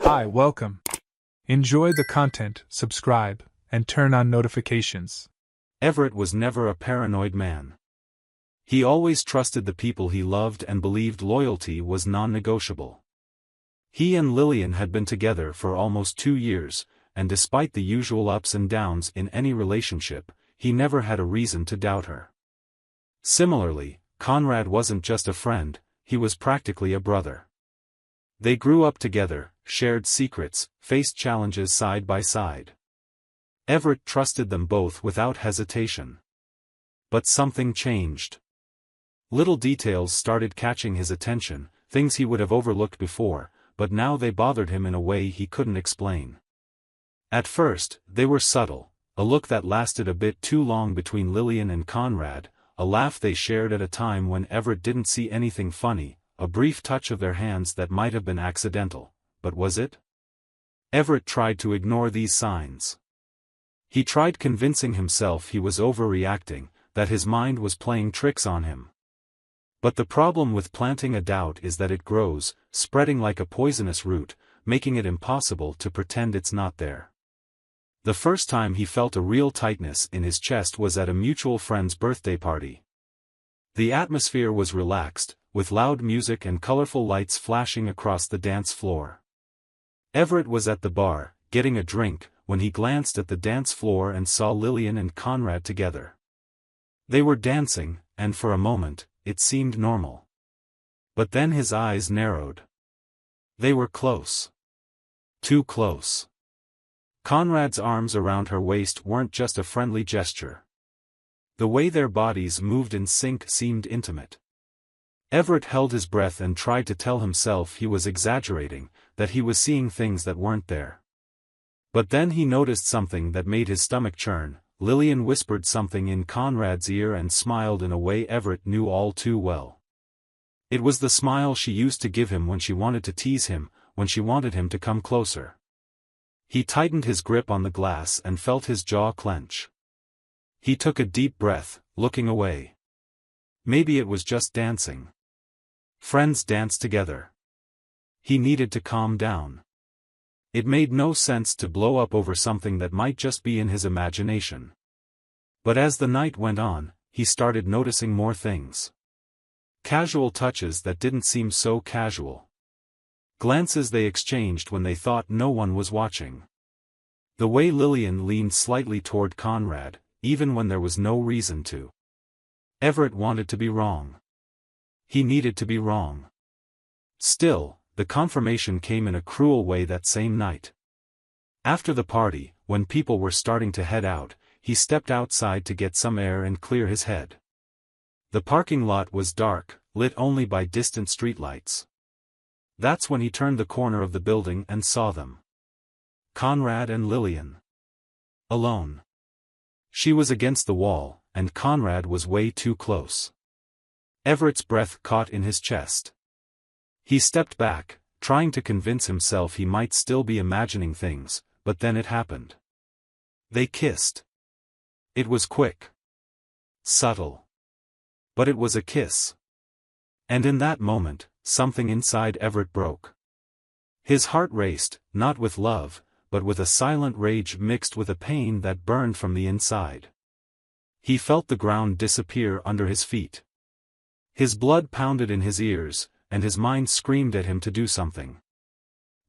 Hi, welcome. Enjoy the content, subscribe, and turn on notifications. Everett was never a paranoid man. He always trusted the people he loved and believed loyalty was non-negotiable. He and Lillian had been together for almost 2 years, and despite the usual ups and downs in any relationship, he never had a reason to doubt her. Similarly, Conrad wasn't just a friend, he was practically a brother. They grew up together, shared secrets, faced challenges side by side. Everett trusted them both without hesitation. But something changed. Little details started catching his attention, things he would have overlooked before, but now they bothered him in a way he couldn't explain. At first, they were subtle, a look that lasted a bit too long between Lillian and Conrad, a laugh they shared at a time when Everett didn't see anything funny, a brief touch of their hands that might have been accidental, but was it? Everett tried to ignore these signs. He tried convincing himself he was overreacting, that his mind was playing tricks on him. But the problem with planting a doubt is that it grows, spreading like a poisonous root, making it impossible to pretend it's not there. The first time he felt a real tightness in his chest was at a mutual friend's birthday party. The atmosphere was relaxed, with loud music and colorful lights flashing across the dance floor. Everett was at the bar, getting a drink, when he glanced at the dance floor and saw Lillian and Conrad together. They were dancing, and for a moment, it seemed normal. But then his eyes narrowed. They were close. Too close. Conrad's arms around her waist weren't just a friendly gesture. The way their bodies moved in sync seemed intimate. Everett held his breath and tried to tell himself he was exaggerating, that he was seeing things that weren't there. But then he noticed something that made his stomach churn. Lillian whispered something in Conrad's ear and smiled in a way Everett knew all too well. It was the smile she used to give him when she wanted to tease him, when she wanted him to come closer. He tightened his grip on the glass and felt his jaw clench. He took a deep breath, looking away. Maybe it was just dancing. Friends dance together. He needed to calm down. It made no sense to blow up over something that might just be in his imagination. But as the night went on, he started noticing more things. Casual touches that didn't seem so casual. Glances they exchanged when they thought no one was watching. The way Lillian leaned slightly toward Conrad, even when there was no reason to. Everett wanted to be wrong. He needed to be wrong. Still, the confirmation came in a cruel way that same night. After the party, when people were starting to head out, he stepped outside to get some air and clear his head. The parking lot was dark, lit only by distant streetlights. That's when he turned the corner of the building and saw them. Conrad and Lillian. Alone. She was against the wall, and Conrad was way too close. Everett's breath caught in his chest. He stepped back, trying to convince himself he might still be imagining things, but then it happened. They kissed. It was quick. Subtle. But it was a kiss. And in that moment, something inside Everett broke. His heart raced, not with love, but with a silent rage mixed with a pain that burned from the inside. He felt the ground disappear under his feet. His blood pounded in his ears, and his mind screamed at him to do something.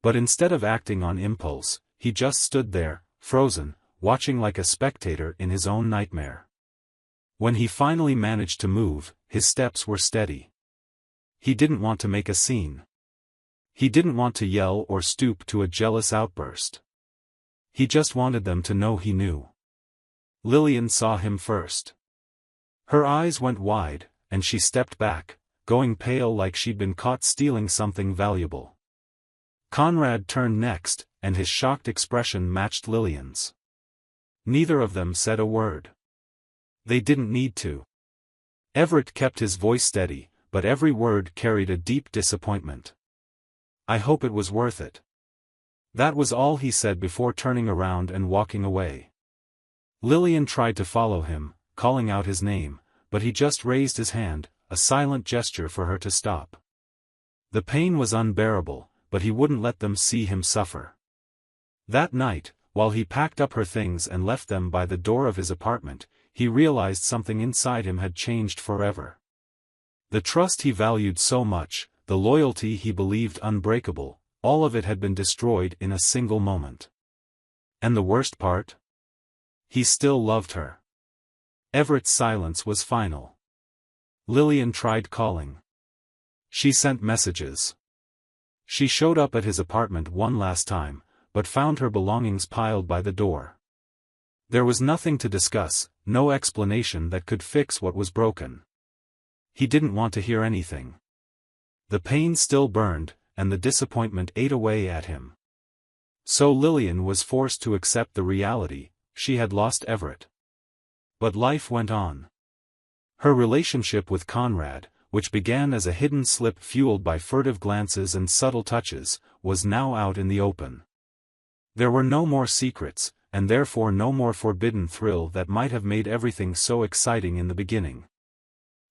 But instead of acting on impulse, he just stood there, frozen, watching like a spectator in his own nightmare. When he finally managed to move, his steps were steady. He didn't want to make a scene. He didn't want to yell or stoop to a jealous outburst. He just wanted them to know he knew. Lillian saw him first. Her eyes went wide, and she stepped back, going pale like she'd been caught stealing something valuable. Conrad turned next, and his shocked expression matched Lillian's. Neither of them said a word. They didn't need to. Everett kept his voice steady, but every word carried a deep disappointment. "I hope it was worth it." That was all he said before turning around and walking away. Lillian tried to follow him, calling out his name, but he just raised his hand, a silent gesture for her to stop. The pain was unbearable, but he wouldn't let them see him suffer. That night, while he packed up her things and left them by the door of his apartment, he realized something inside him had changed forever. The trust he valued so much, the loyalty he believed unbreakable, all of it had been destroyed in a single moment. And the worst part? He still loved her. Everett's silence was final. Lillian tried calling. She sent messages. She showed up at his apartment one last time, but found her belongings piled by the door. There was nothing to discuss, no explanation that could fix what was broken. He didn't want to hear anything. The pain still burned, and the disappointment ate away at him. So Lillian was forced to accept the reality: she had lost Everett. But life went on. Her relationship with Conrad, which began as a hidden slip fueled by furtive glances and subtle touches, was now out in the open. There were no more secrets, and therefore no more forbidden thrill that might have made everything so exciting in the beginning.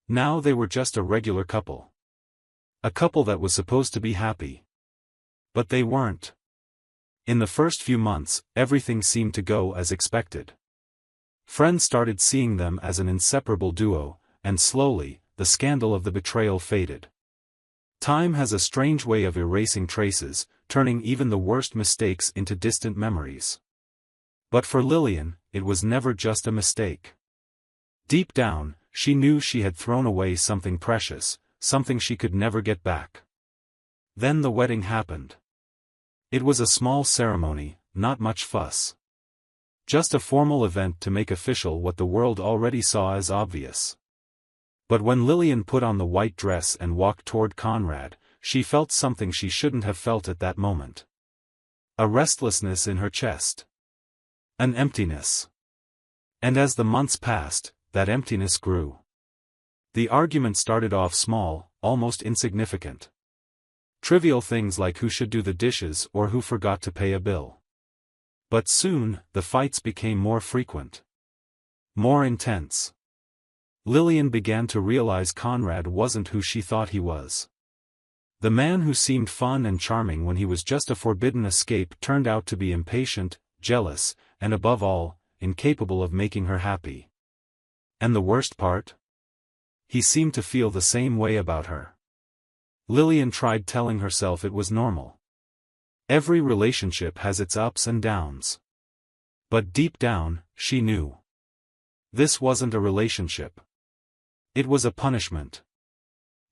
Now they were just a regular couple. A couple that was supposed to be happy. But they weren't. In the first few months, everything seemed to go as expected. Friends started seeing them as an inseparable duo, and slowly, the scandal of the betrayal faded. Time has a strange way of erasing traces, turning even the worst mistakes into distant memories. But for Lillian, it was never just a mistake. Deep down, she knew she had thrown away something precious, something she could never get back. Then the wedding happened. It was a small ceremony, not much fuss. Just a formal event to make official what the world already saw as obvious. But when Lillian put on the white dress and walked toward Conrad, she felt something she shouldn't have felt at that moment. A restlessness in her chest. An emptiness. And as the months passed, that emptiness grew. The argument started off small, almost insignificant. Trivial things like who should do the dishes or who forgot to pay a bill. But soon, the fights became more frequent. More intense. Lillian began to realize Conrad wasn't who she thought he was. The man who seemed fun and charming when he was just a forbidden escape turned out to be impatient, jealous, and above all, incapable of making her happy. And the worst part? He seemed to feel the same way about her. Lillian tried telling herself it was normal. Every relationship has its ups and downs. But deep down, she knew. This wasn't a relationship. It was a punishment.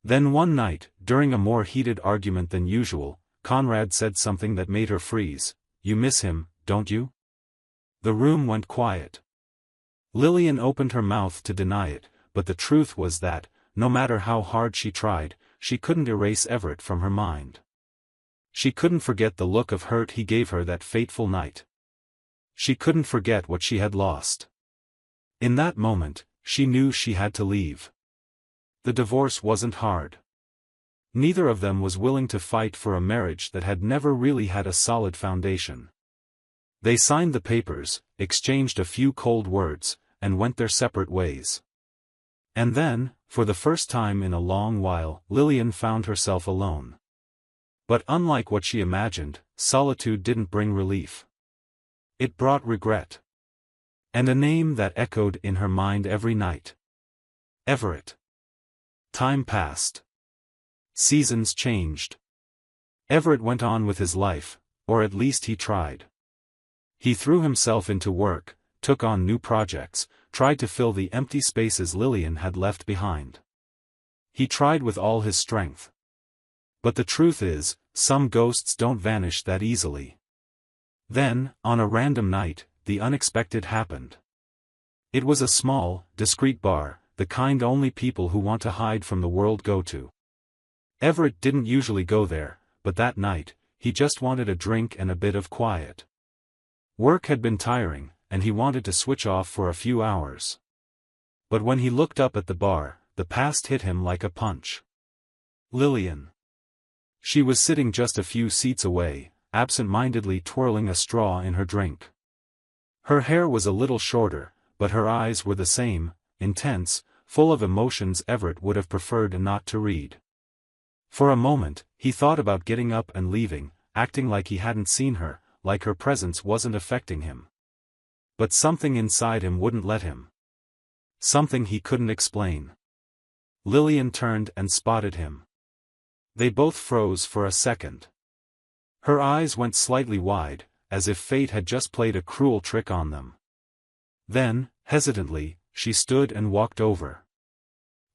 Then one night, during a more heated argument than usual, Conrad said something that made her freeze. "You miss him, don't you?" The room went quiet. Lillian opened her mouth to deny it, but the truth was that, no matter how hard she tried, she couldn't erase Everett from her mind. She couldn't forget the look of hurt he gave her that fateful night. She couldn't forget what she had lost. In that moment, she knew she had to leave. The divorce wasn't hard. Neither of them was willing to fight for a marriage that had never really had a solid foundation. They signed the papers, exchanged a few cold words, and went their separate ways. And then, for the first time in a long while, Lillian found herself alone. But unlike what she imagined, solitude didn't bring relief. It brought regret. And a name that echoed in her mind every night. Everett. Time passed. Seasons changed. Everett went on with his life, or at least he tried. He threw himself into work, took on new projects, tried to fill the empty spaces Lillian had left behind. He tried with all his strength. But the truth is, some ghosts don't vanish that easily. Then, on a random night, the unexpected happened. It was a small, discreet bar, the kind only people who want to hide from the world go to. Everett didn't usually go there, but that night, he just wanted a drink and a bit of quiet. Work had been tiring, and he wanted to switch off for a few hours. But when he looked up at the bar, the past hit him like a punch. Lillian. She was sitting just a few seats away, absent-mindedly twirling a straw in her drink. Her hair was a little shorter, but her eyes were the same, intense, full of emotions Everett would have preferred not to read. For a moment, he thought about getting up and leaving, acting like he hadn't seen her, like her presence wasn't affecting him. But something inside him wouldn't let him. Something he couldn't explain. Lillian turned and spotted him. They both froze for a second. Her eyes went slightly wide, as if fate had just played a cruel trick on them. Then, hesitantly, she stood and walked over.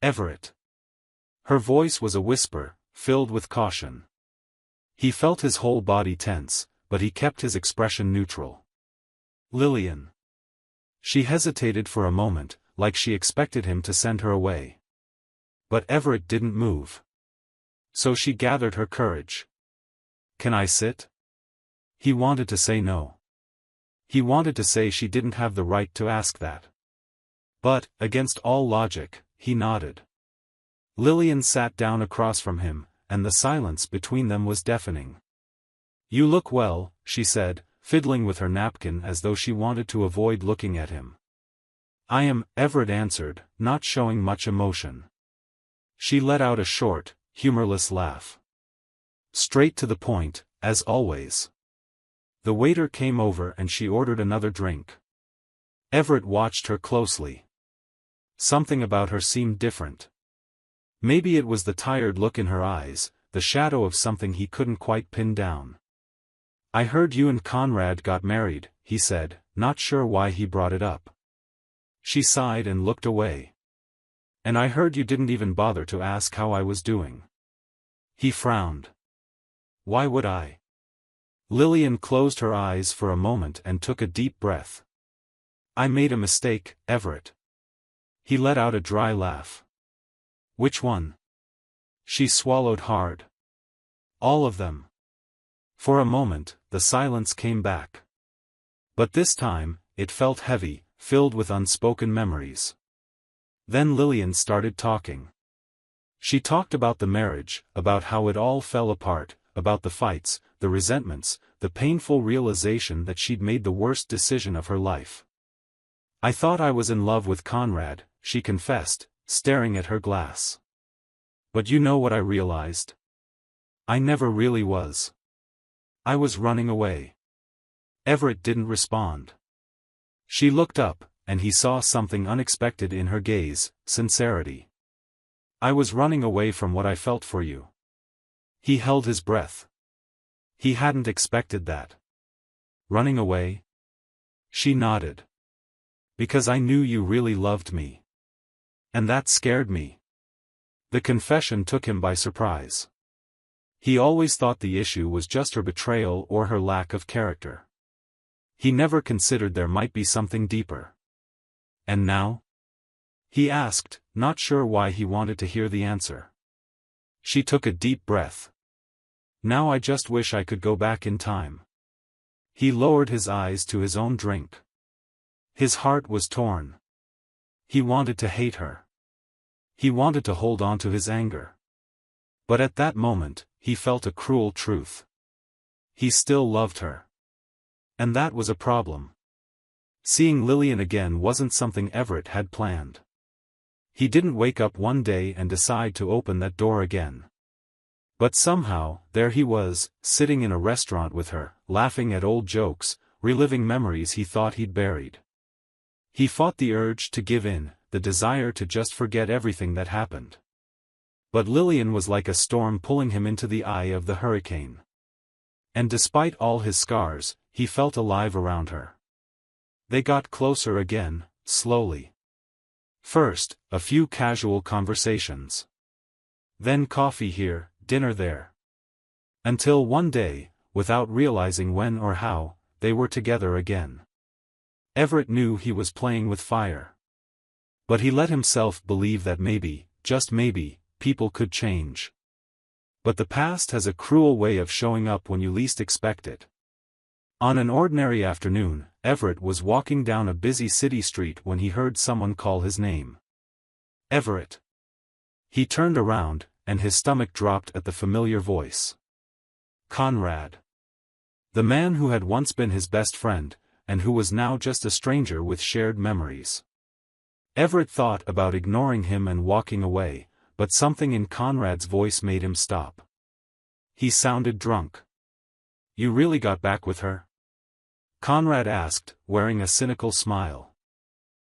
"Everett." Her voice was a whisper, filled with caution. He felt his whole body tense, but he kept his expression neutral. "Lillian." She hesitated for a moment, like she expected him to send her away. But Everett didn't move. So she gathered her courage. "Can I sit?" He wanted to say no. He wanted to say she didn't have the right to ask that. But, against all logic, he nodded. Lillian sat down across from him, and the silence between them was deafening. "You look well," she said, fiddling with her napkin as though she wanted to avoid looking at him. "I am," Everett answered, not showing much emotion. She let out a short, humorless laugh. Straight to the point, as always. The waiter came over and she ordered another drink. Everett watched her closely. Something about her seemed different. Maybe it was the tired look in her eyes, the shadow of something he couldn't quite pin down. "I heard you and Conrad got married," he said, not sure why he brought it up. She sighed and looked away. "And I heard you didn't even bother to ask how I was doing." He frowned. "Why would I?" Lillian closed her eyes for a moment and took a deep breath. "I made a mistake, Everett." He let out a dry laugh. "Which one?" She swallowed hard. "All of them." For a moment, the silence came back. But this time, it felt heavy, filled with unspoken memories. Then Lillian started talking. She talked about the marriage, about how it all fell apart, about the fights, the resentments, the painful realization that she'd made the worst decision of her life. "I thought I was in love with Conrad," she confessed, staring at her glass. "But you know what I realized? I never really was. I was running away." Everett didn't respond. She looked up, and he saw something unexpected in her gaze, sincerity. "I was running away from what I felt for you." He held his breath. He hadn't expected that. "Running away?" She nodded. "Because I knew you really loved me. And that scared me." The confession took him by surprise. He always thought the issue was just her betrayal or her lack of character. He never considered there might be something deeper. "And now?" he asked, not sure why he wanted to hear the answer. She took a deep breath. "Now I just wish I could go back in time." He lowered his eyes to his own drink. His heart was torn. He wanted to hate her. He wanted to hold on to his anger. But at that moment, he felt a cruel truth. He still loved her. And that was a problem. Seeing Lillian again wasn't something Everett had planned. He didn't wake up one day and decide to open that door again. But somehow, there he was, sitting in a restaurant with her, laughing at old jokes, reliving memories he thought he'd buried. He fought the urge to give in, the desire to just forget everything that happened. But Lillian was like a storm pulling him into the eye of the hurricane. And despite all his scars, he felt alive around her. They got closer again, slowly. First, a few casual conversations. Then coffee here, dinner there. Until one day, without realizing when or how, they were together again. Everett knew he was playing with fire. But he let himself believe that maybe, just maybe, people could change. But the past has a cruel way of showing up when you least expect it. On an ordinary afternoon, Everett was walking down a busy city street when he heard someone call his name. "Everett." He turned around, and his stomach dropped at the familiar voice. Conrad. The man who had once been his best friend, and who was now just a stranger with shared memories. Everett thought about ignoring him and walking away, but something in Conrad's voice made him stop. He sounded drunk. "You really got back with her?" Conrad asked, wearing a cynical smile.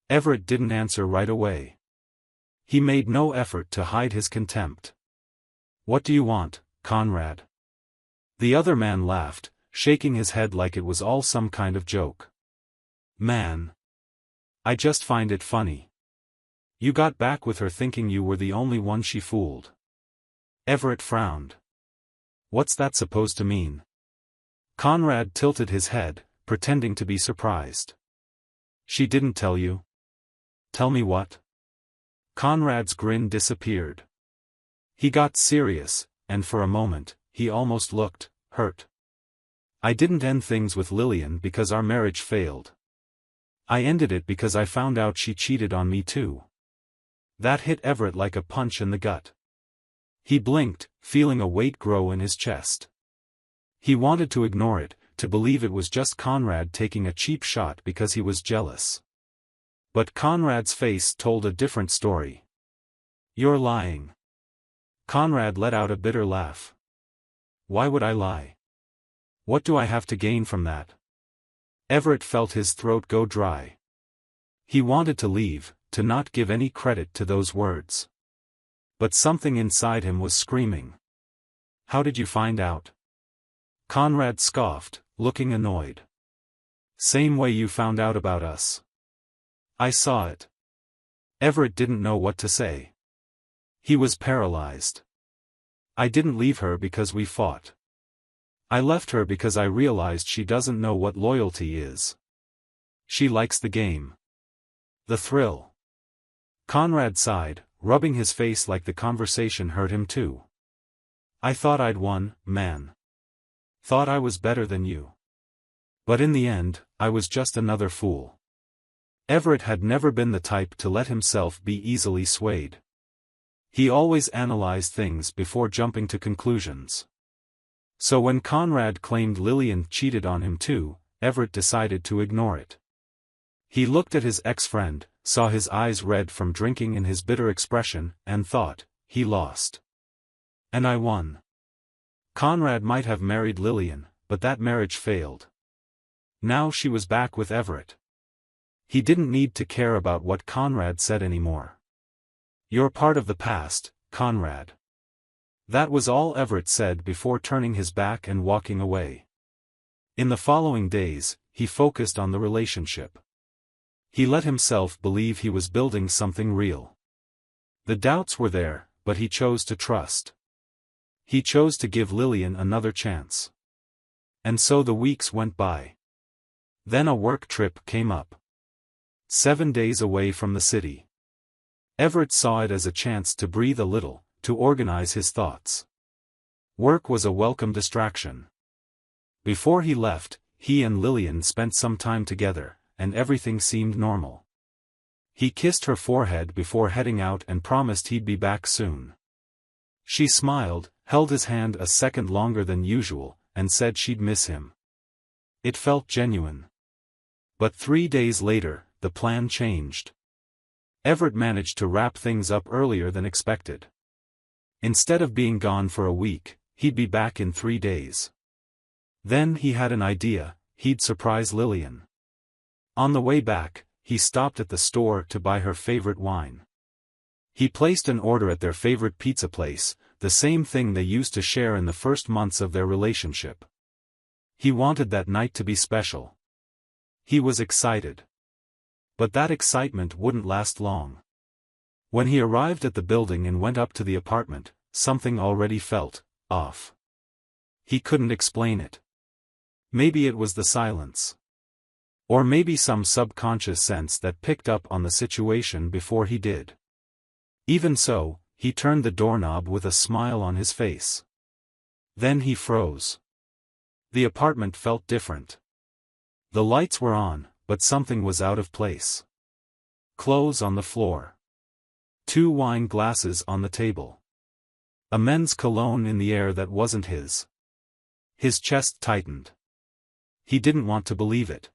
Everett didn't answer right away. He made no effort to hide his contempt. "What do you want, Conrad?" The other man laughed, shaking his head like it was all some kind of joke. "Man. I just find it funny. You got back with her thinking you were the only one she fooled." Everett frowned. "What's that supposed to mean?" Conrad tilted his head, pretending to be surprised. "She didn't tell you?" "Tell me what?" Conrad's grin disappeared. He got serious, and for a moment, he almost looked hurt. "I didn't end things with Lillian because our marriage failed. I ended it because I found out she cheated on me too." That hit Everett like a punch in the gut. He blinked, feeling a weight grow in his chest. He wanted to ignore it, to believe it was just Conrad taking a cheap shot because he was jealous. But Conrad's face told a different story. "You're lying." Conrad let out a bitter laugh. "Why would I lie? What do I have to gain from that?" Everett felt his throat go dry. He wanted to leave, to not give any credit to those words. But something inside him was screaming. "How did you find out?" Conrad scoffed, looking annoyed. "Same way you found out about us. I saw it." Everett didn't know what to say. He was paralyzed. "I didn't leave her because we fought. I left her because I realized she doesn't know what loyalty is. She likes the game. The thrill." Conrad sighed, rubbing his face like the conversation hurt him too. "I thought I'd won, man. Thought I was better than you. But in the end, I was just another fool." Everett had never been the type to let himself be easily swayed. He always analyzed things before jumping to conclusions. So when Conrad claimed Lillian cheated on him too, Everett decided to ignore it. He looked at his ex-friend, saw his eyes red from drinking and his bitter expression, and thought, he lost. And I won. Conrad might have married Lillian, but that marriage failed. Now she was back with Everett. He didn't need to care about what Conrad said anymore. "You're part of the past, Conrad." That was all Everett said before turning his back and walking away. In the following days, he focused on the relationship. He let himself believe he was building something real. The doubts were there, but he chose to trust. He chose to give Lillian another chance. And so the weeks went by. Then a work trip came up. 7 days away from the city. Everett saw it as a chance to breathe a little, to organize his thoughts. Work was a welcome distraction. Before he left, he and Lillian spent some time together, and everything seemed normal. He kissed her forehead before heading out and promised he'd be back soon. She smiled, held his hand a second longer than usual, and said she'd miss him. It felt genuine. But 3 days later, the plan changed. Everett managed to wrap things up earlier than expected. Instead of being gone for a week, he'd be back in 3 days. Then he had an idea, he'd surprise Lillian. On the way back, he stopped at the store to buy her favorite wine. He placed an order at their favorite pizza place, the same thing they used to share in the first months of their relationship. He wanted that night to be special. He was excited. But that excitement wouldn't last long. When he arrived at the building and went up to the apartment, something already felt off. He couldn't explain it. Maybe it was the silence. Or maybe some subconscious sense that picked up on the situation before he did. Even so, he turned the doorknob with a smile on his face. Then he froze. The apartment felt different. The lights were on, but something was out of place. Clothes on the floor. 2 wine glasses on the table. A men's cologne in the air that wasn't his. His chest tightened. He didn't want to believe it.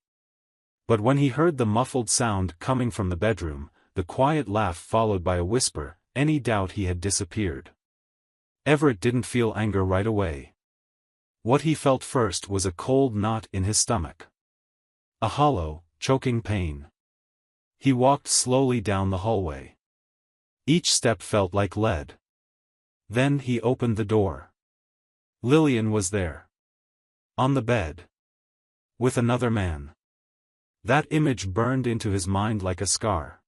But when he heard the muffled sound coming from the bedroom, the quiet laugh followed by a whisper, any doubt he had disappeared. Everett didn't feel anger right away. What he felt first was a cold knot in his stomach. A hollow, choking pain. He walked slowly down the hallway. Each step felt like lead. Then he opened the door. Lillian was there. On the bed. With another man. That image burned into his mind like a scar.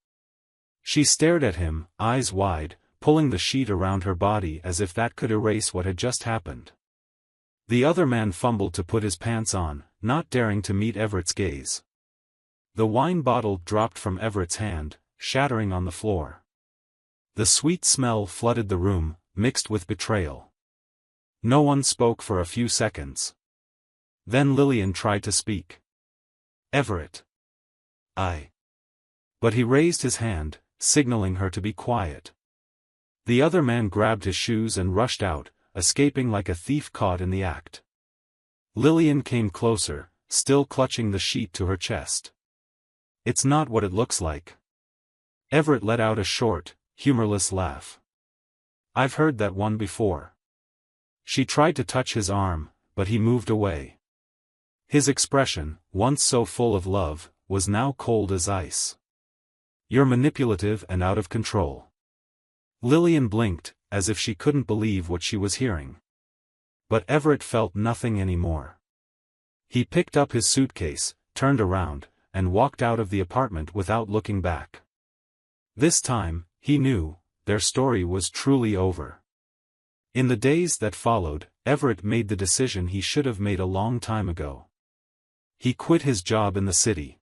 She stared at him, eyes wide, pulling the sheet around her body as if that could erase what had just happened. The other man fumbled to put his pants on, not daring to meet Everett's gaze. The wine bottle dropped from Everett's hand, shattering on the floor. The sweet smell flooded the room, mixed with betrayal. No one spoke for a few seconds. Then Lillian tried to speak. "Everett. But he raised his hand, signaling her to be quiet. The other man grabbed his shoes and rushed out, escaping like a thief caught in the act. Lillian came closer, still clutching the sheet to her chest. "It's not what it looks like." Everett let out a short, humorless laugh. "I've heard that one before." She tried to touch his arm, but he moved away. His expression, once so full of love, was now cold as ice. "You're manipulative and out of control." Lillian blinked, as if she couldn't believe what she was hearing. But Everett felt nothing anymore. He picked up his suitcase, turned around, and walked out of the apartment without looking back. This time, he knew, their story was truly over. In the days that followed, Everett made the decision he should have made a long time ago. He quit his job in the city.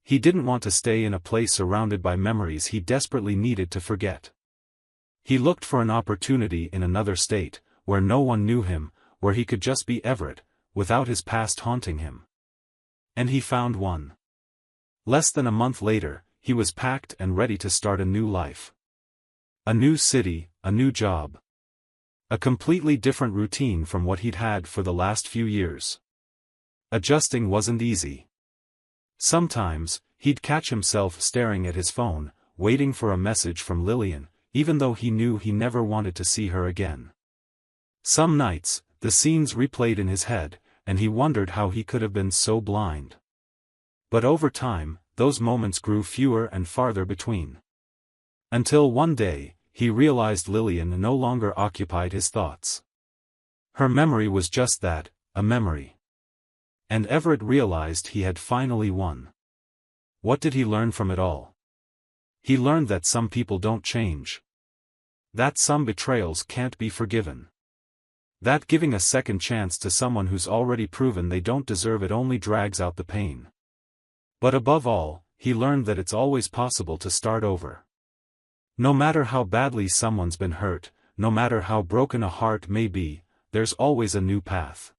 He didn't want to stay in a place surrounded by memories he desperately needed to forget. He looked for an opportunity in another state, where no one knew him, where he could just be Everett, without his past haunting him. And he found one. Less than a month later, he was packed and ready to start a new life. A new city, a new job. A completely different routine from what he'd had for the last few years. Adjusting wasn't easy. Sometimes, he'd catch himself staring at his phone, waiting for a message from Lillian, even though he knew he never wanted to see her again. Some nights, the scenes replayed in his head, and he wondered how he could have been so blind. But over time, those moments grew fewer and farther between. Until one day, he realized Lillian no longer occupied his thoughts. Her memory was just that, a memory. And Everett realized he had finally won. What did he learn from it all? He learned that some people don't change. That some betrayals can't be forgiven. That giving a second chance to someone who's already proven they don't deserve it only drags out the pain. But above all, he learned that it's always possible to start over. No matter how badly someone's been hurt, no matter how broken a heart may be, there's always a new path.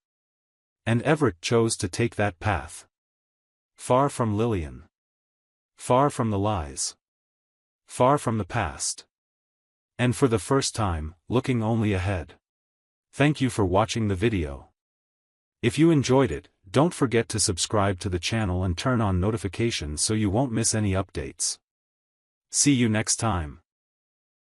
And Everett chose to take that path. Far from Lillian. Far from the lies. Far from the past. And for the first time, looking only ahead. Thank you for watching the video. If you enjoyed it, don't forget to subscribe to the channel and turn on notifications so you won't miss any updates. See you next time.